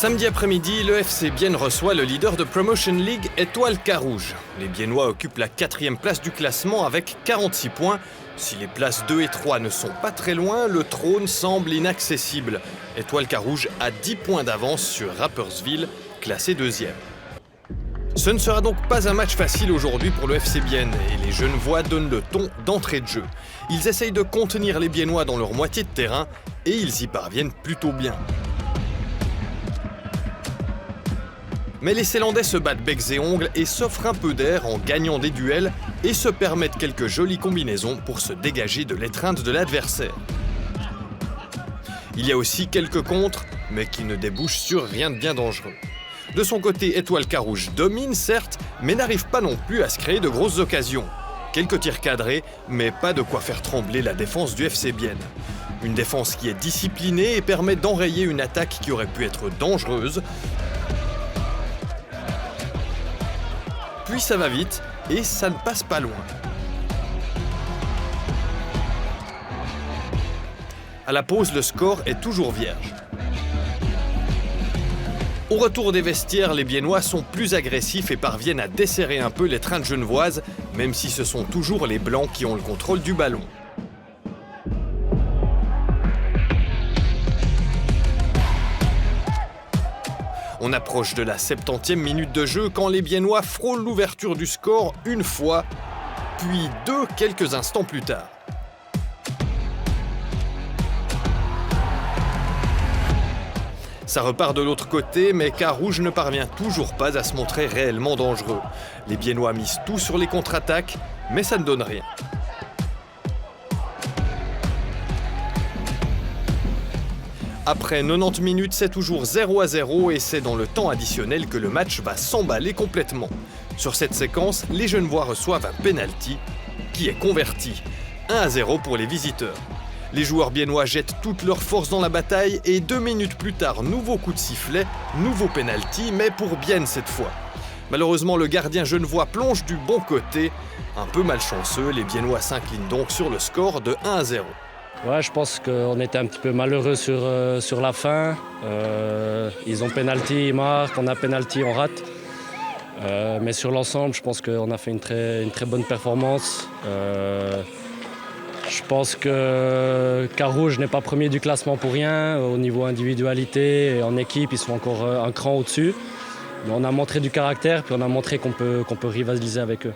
Samedi après-midi, le FC Bienne reçoit le leader de Promotion League, Étoile Carouge. Les Biennois occupent la 4e place du classement avec 46 points. Si les places 2 et 3 ne sont pas très loin, le trône semble inaccessible. Étoile Carouge a 10 points d'avance sur Rapperswil, classé 2e. Ce ne sera donc pas un match facile aujourd'hui pour le FC Bienne et les Genevois donnent le ton d'entrée de jeu. Ils essayent de contenir les Biennois dans leur moitié de terrain et ils y parviennent plutôt bien. Mais les Ceylandais se battent becs et ongles et s'offrent un peu d'air en gagnant des duels et se permettent quelques jolies combinaisons pour se dégager de l'étreinte de l'adversaire. Il y a aussi quelques contres, mais qui ne débouchent sur rien de bien dangereux. De son côté, Étoile Carouge domine certes, mais n'arrive pas non plus à se créer de grosses occasions. Quelques tirs cadrés, mais pas de quoi faire trembler la défense du FC Bienne. Une défense qui est disciplinée et permet d'enrayer une attaque qui aurait pu être dangereuse. Puis ça va vite et ça ne passe pas loin. À la pause, le score est toujours vierge. Au retour des vestiaires, les Biennois sont plus agressifs et parviennent à desserrer un peu l'étreinte genevoise, même si ce sont toujours les Blancs qui ont le contrôle du ballon. On approche de la 70e minute de jeu quand les Biennois frôlent l'ouverture du score une fois, puis deux quelques instants plus tard. Ça repart de l'autre côté, mais Carouge ne parvient toujours pas à se montrer réellement dangereux. Les Biennois misent tout sur les contre-attaques, mais ça ne donne rien. Après 90 minutes, c'est toujours 0-0 et c'est dans le temps additionnel que le match va s'emballer complètement. Sur cette séquence, les Genevois reçoivent un penalty qui est converti. 1-0 pour les visiteurs. Les joueurs biennois jettent toute leur force dans la bataille et 2 minutes plus tard, nouveau coup de sifflet, nouveau penalty, mais pour Bienne cette fois. Malheureusement, le gardien genevois plonge du bon côté. Un peu malchanceux, les Biennois s'inclinent donc sur le score de 1-0. Ouais, je pense qu'on était un petit peu malheureux sur la fin. Ils ont penalty, ils marquent, on a penalty, on rate. Mais sur l'ensemble, je pense qu'on a fait une très bonne performance. Je pense que Carouge n'est pas premier du classement pour rien. Au niveau individualité et en équipe, ils sont encore un cran au-dessus. Mais on a montré du caractère, puis on a montré qu'on peut rivaliser avec eux.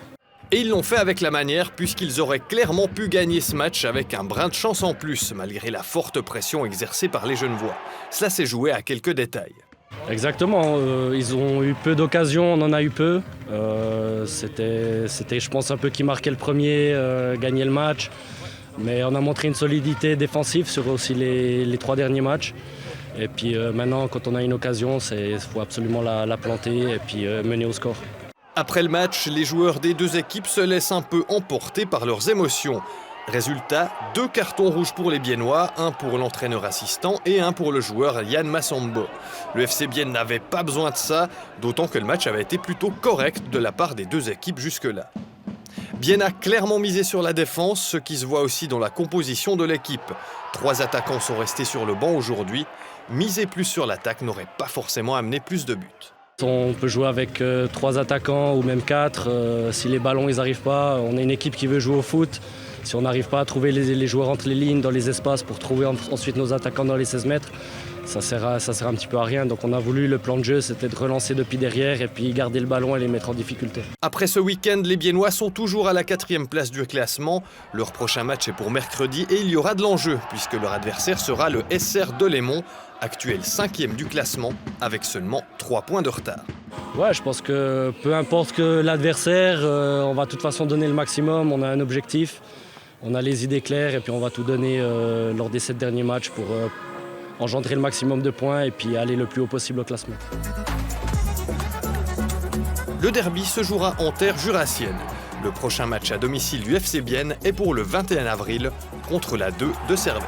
Et ils l'ont fait avec la manière, puisqu'ils auraient clairement pu gagner ce match avec un brin de chance en plus, malgré la forte pression exercée par les Genevois. Cela s'est joué à quelques détails. Exactement, ils ont eu peu d'occasions, on en a eu peu. C'était, je pense, un peu qui marquait le premier, gagner le match. Mais on a montré une solidité défensive sur aussi les 3 derniers matchs. Et puis maintenant, quand on a une occasion, il faut absolument la planter et puis mener au score. Après le match, les joueurs des deux équipes se laissent un peu emporter par leurs émotions. Résultat, 2 cartons rouges pour les Biennois, un pour l'entraîneur assistant et un pour le joueur Yann Massambo. Le FC Bienne n'avait pas besoin de ça, d'autant que le match avait été plutôt correct de la part des deux équipes jusque-là. Bienne a clairement misé sur la défense, ce qui se voit aussi dans la composition de l'équipe. 3 attaquants sont restés sur le banc aujourd'hui. Miser plus sur l'attaque n'aurait pas forcément amené plus de buts. On peut jouer avec 3 attaquants ou même 4. Si les ballons n'arrivent pas, on est une équipe qui veut jouer au foot. Si on n'arrive pas à trouver les joueurs entre les lignes, dans les espaces pour trouver ensuite nos attaquants dans les 16 mètres, ça sert un petit peu à rien. Donc on a voulu, le plan de jeu, c'était de relancer depuis derrière et puis garder le ballon et les mettre en difficulté. Après ce week-end, les Biennois sont toujours à la 4e place du classement. Leur prochain match est pour mercredi et il y aura de l'enjeu puisque leur adversaire sera le SR Delémont, actuel 5e du classement avec seulement 3 points de retard. Ouais, je pense que peu importe que l'adversaire, on va de toute façon donner le maximum, on a un objectif, on a les idées claires et puis on va tout donner lors des 7 derniers matchs pour engendrer le maximum de points et puis aller le plus haut possible au classement. Le derby se jouera en terre jurassienne. Le prochain match à domicile du FC Bienne est pour le 21 avril contre la 2 de Servette.